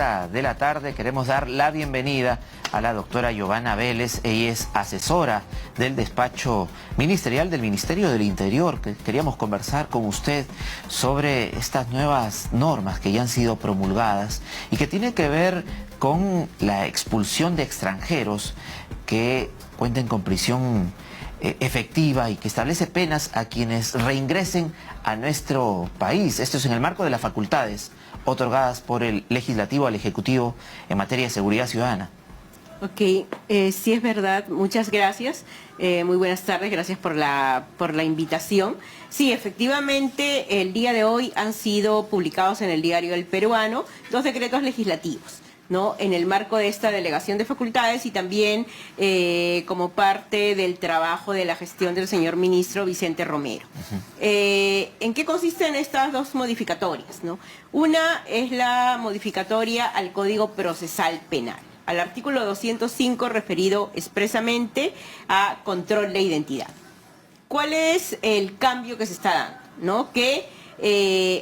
De la tarde queremos dar la bienvenida a la doctora Giovanna Vélez. Ella es asesora del despacho ministerial del Ministerio del Interior. Queríamos conversar con usted sobre estas nuevas normas que ya han sido promulgadas y que tienen que ver con la expulsión de extranjeros que cuenten con prisión efectiva y que establece penas a quienes reingresen a nuestro país. Esto es en el marco de las facultades otorgadas por el Legislativo al Ejecutivo en materia de seguridad ciudadana. Ok, sí es verdad, muchas gracias, muy buenas tardes, gracias por la invitación. Sí, efectivamente, el día de hoy han sido publicados en el Diario El Peruano 2 decretos legislativos, ¿no? En el marco de esta delegación de facultades y también como parte del trabajo de la gestión del señor ministro Vicente Romero. ¿En qué consisten estas dos modificatorias, ¿no? Una es la modificatoria al Código Procesal Penal, al artículo 205 referido expresamente a control de identidad. ¿Cuál es el cambio que se está dando? ¿No? Que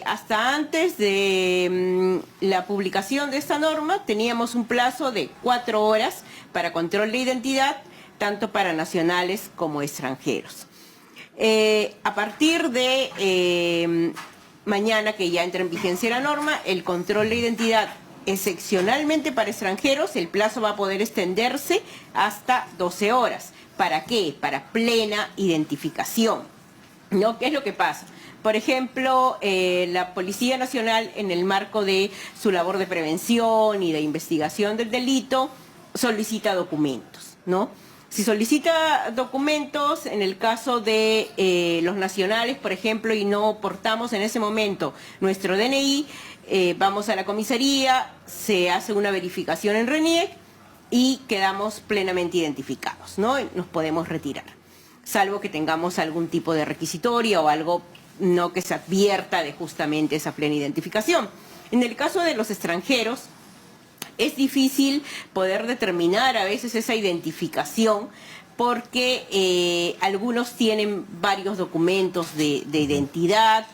hasta antes de la publicación de esta norma teníamos un plazo de 4 horas para control de identidad, tanto para nacionales como extranjeros. A partir de mañana, que ya entra en vigencia la norma, el control de identidad excepcionalmente para extranjeros, el plazo va a poder extenderse hasta 12 horas. ¿Para qué? Para plena identificación, ¿no? ¿Qué es lo que pasa? Por ejemplo, la Policía Nacional, en el marco de su labor de prevención y de investigación del delito, solicita documentos, ¿no? Si solicita documentos, en el caso de los nacionales, por ejemplo, y no portamos en ese momento nuestro DNI, vamos a la comisaría, se hace una verificación en RENIEC y quedamos plenamente identificados, ¿no? Nos podemos retirar, salvo que tengamos algún tipo de requisitoria o algo no que se advierta de justamente esa plena identificación. En el caso de los extranjeros, es difícil poder determinar a veces esa identificación porque algunos tienen varios documentos de identidad,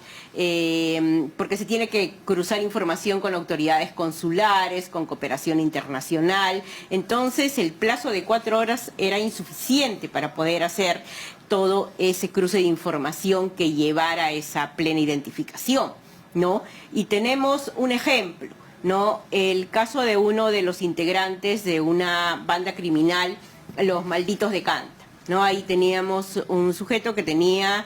porque se tiene que cruzar información con autoridades consulares, con cooperación internacional. Entonces el plazo de 4 horas era insuficiente para poder hacer todo ese cruce de información que llevara a esa plena identificación, ¿no? Y tenemos un ejemplo, ¿no? El caso de uno de los integrantes de una banda criminal, los Malditos de Canta, ¿no? Ahí teníamos un sujeto que tenía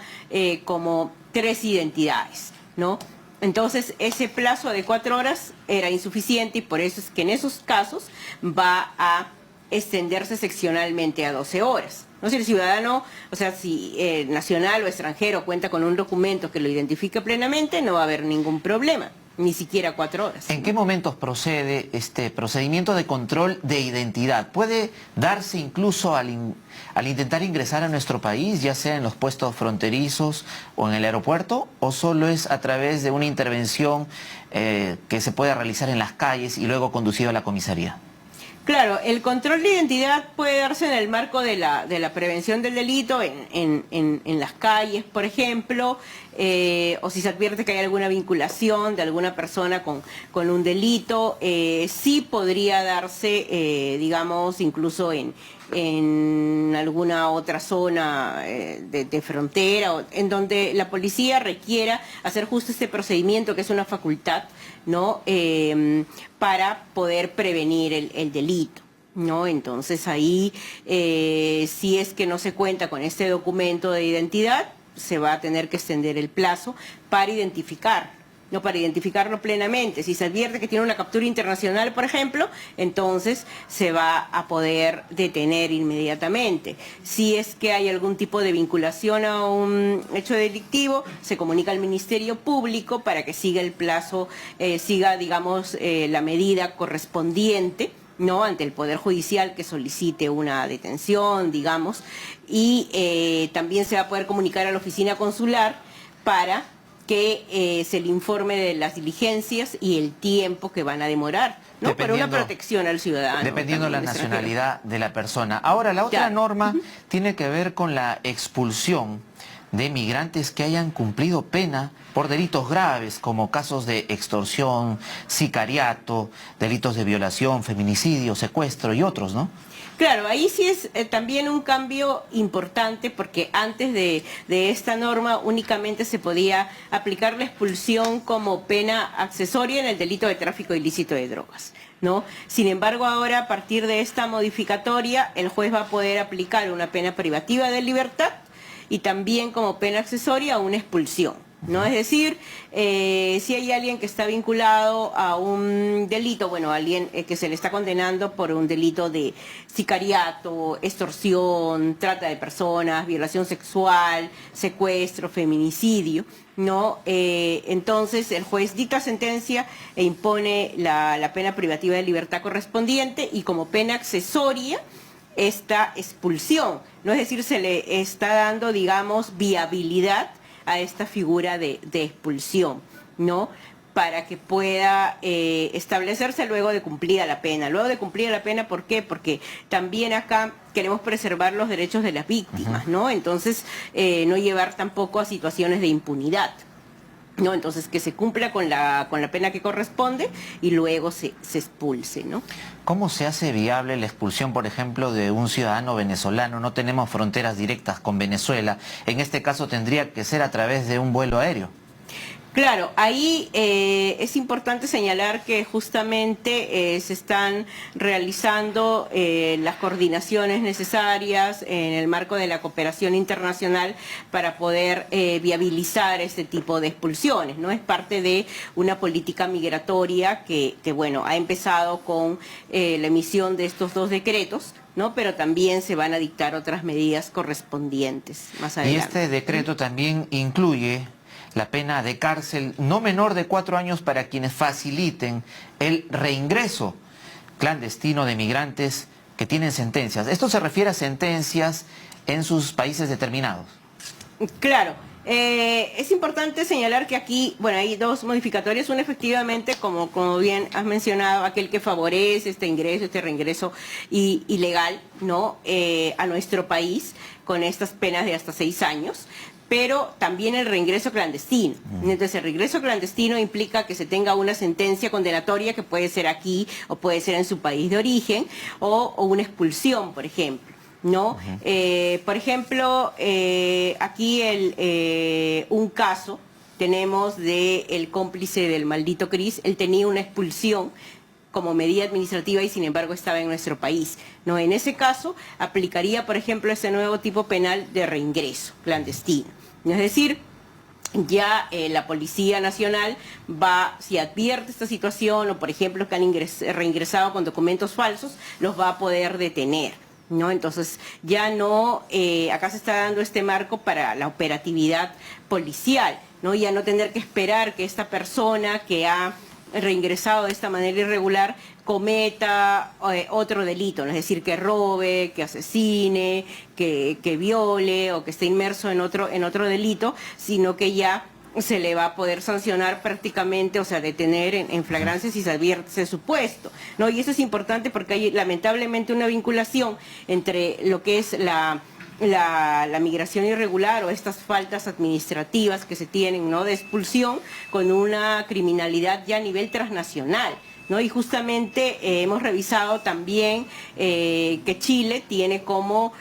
como 3 identidades, ¿no? Entonces ese plazo de 4 horas era insuficiente y por eso es que en esos casos va a extenderse seccionalmente a 12 horas. No, si el ciudadano, o sea, si nacional o extranjero cuenta con un documento que lo identifique plenamente, no va a haber ningún problema, ni siquiera 4 horas. ¿En qué momentos procede este procedimiento de control de identidad? ¿Puede darse incluso al intentar ingresar a nuestro país, ya sea en los puestos fronterizos o en el aeropuerto, o solo es a través de una intervención que se puede realizar en las calles y luego conducido a la comisaría? Claro, el control de identidad puede darse en el marco de la prevención del delito, en las calles, por ejemplo, o si se advierte que hay alguna vinculación de alguna persona con un delito, sí podría darse, digamos, incluso en alguna otra zona de frontera, en donde la policía requiera hacer justo este procedimiento, que es una facultad, ¿no? Para poder prevenir el delito, ¿no? Entonces ahí, si es que no se cuenta con este documento de identidad, se va a tener que extender el plazo para identificar. No, para identificarlo plenamente. Si se advierte que tiene una captura internacional, por ejemplo, entonces se va a poder detener inmediatamente. Si es que hay algún tipo de vinculación a un hecho delictivo, se comunica al Ministerio Público para que siga el plazo, siga, digamos, la medida correspondiente, ¿no? Ante el Poder Judicial que solicite una detención, digamos, y también se va a poder comunicar a la oficina consular para que se le informe de las diligencias y el tiempo que van a demorar, ¿no? Para una protección al ciudadano. Dependiendo de la nacionalidad de la persona. Ahora, la otra norma tiene que ver con la expulsión de migrantes que hayan cumplido pena por delitos graves, como casos de extorsión, sicariato, delitos de violación, feminicidio, secuestro y otros, ¿no? Claro, ahí sí es también un cambio importante, porque antes de esta norma únicamente se podía aplicar la expulsión como pena accesoria en el delito de tráfico ilícito de drogas, ¿no? Sin embargo, ahora a partir de esta modificatoria, el juez va a poder aplicar una pena privativa de libertad y también como pena accesoria una expulsión, ¿no? Es decir, si hay alguien que está vinculado a un delito, bueno, alguien que se le está condenando por un delito de sicariato, extorsión, trata de personas, violación sexual, secuestro, feminicidio, ¿no? Entonces el juez dicta sentencia e impone la pena privativa de libertad correspondiente, y como pena accesoria esta expulsión, ¿no? Es decir, se le está dando, digamos, viabilidad a esta figura de expulsión, ¿no? Para que pueda establecerse luego de cumplida la pena. Luego de cumplida la pena, ¿por qué? Porque también acá queremos preservar los derechos de las víctimas, ¿no? Entonces, no llevar tampoco a situaciones de impunidad, ¿no? Entonces, que se cumpla con la pena que corresponde y luego se expulse, ¿no? ¿Cómo se hace viable la expulsión, por ejemplo, de un ciudadano venezolano? No tenemos fronteras directas con Venezuela. En este caso tendría que ser a través de un vuelo aéreo. Claro, ahí es importante señalar que justamente se están realizando las coordinaciones necesarias en el marco de la cooperación internacional para poder viabilizar este tipo de expulsiones, ¿no? Es parte de una política migratoria que bueno, ha empezado con la emisión de estos 2 decretos, ¿no? Pero también se van a dictar otras medidas correspondientes más adelante. Y este decreto también incluye la pena de cárcel no menor de 4 años para quienes faciliten el reingreso clandestino de migrantes que tienen sentencias. Esto se refiere a sentencias en sus países determinados. Claro. Es importante señalar que aquí, bueno, hay 2 modificatorias. Una, efectivamente, como bien has mencionado, aquel que favorece este ingreso, este reingreso ilegal, ¿no? A nuestro país con estas penas de hasta 6 años. Pero también el reingreso clandestino. Entonces, el reingreso clandestino implica que se tenga una sentencia condenatoria, que puede ser aquí o puede ser en su país de origen, o una expulsión, por ejemplo, ¿no? Por ejemplo, aquí un caso tenemos del cómplice del maldito Cris. Él tenía una expulsión como medida administrativa y sin embargo estaba en nuestro país, ¿no? En ese caso aplicaría, por ejemplo, ese nuevo tipo penal de reingreso clandestino. Es decir, ya la Policía Nacional va, si advierte esta situación, o por ejemplo que han reingresado con documentos falsos, los va a poder detener, ¿no? Entonces ya no, acá se está dando este marco para la operatividad policial, ¿no? Ya no tener que esperar que esta persona que ha reingresado de esta manera irregular cometa otro delito, ¿no? Es decir, que robe, que asesine, que viole o que esté inmerso en otro delito, sino que ya se le va a poder sancionar prácticamente, o sea, detener en flagrancia si se advierte ese supuesto, ¿no? Y eso es importante porque hay lamentablemente una vinculación entre lo que es la migración irregular o estas faltas administrativas que se tienen, ¿no? De expulsión, con una criminalidad ya a nivel transnacional, ¿no? Y justamente hemos revisado también que Chile tiene como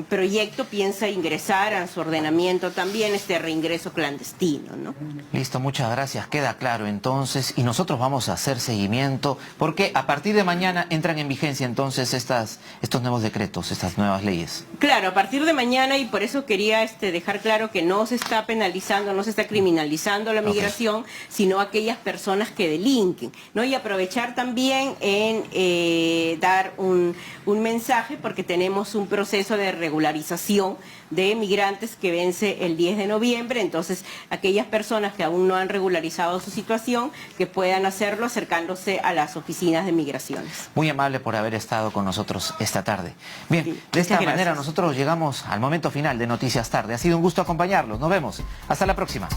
proyecto, piensa ingresar a su ordenamiento también este reingreso clandestino, ¿no? Listo, muchas gracias, queda claro entonces, y nosotros vamos a hacer seguimiento, porque a partir de mañana entran en vigencia entonces estos nuevos decretos, estas nuevas leyes. Claro, a partir de mañana, y por eso quería dejar claro que no se está penalizando, no se está criminalizando la migración, sino aquellas personas que delinquen, ¿no? Y aprovechar también en dar un mensaje, porque tenemos un proceso de regularización de migrantes que vence el 10 de noviembre, entonces aquellas personas que aún no han regularizado su situación, que puedan hacerlo acercándose a las oficinas de migraciones. Muy amable por haber estado con nosotros esta tarde. Bien, Sí, de esta manera gracias. nosotros llegamos al momento final de Noticias Tarde. Ha sido un gusto acompañarlos. Nos vemos. Hasta la próxima.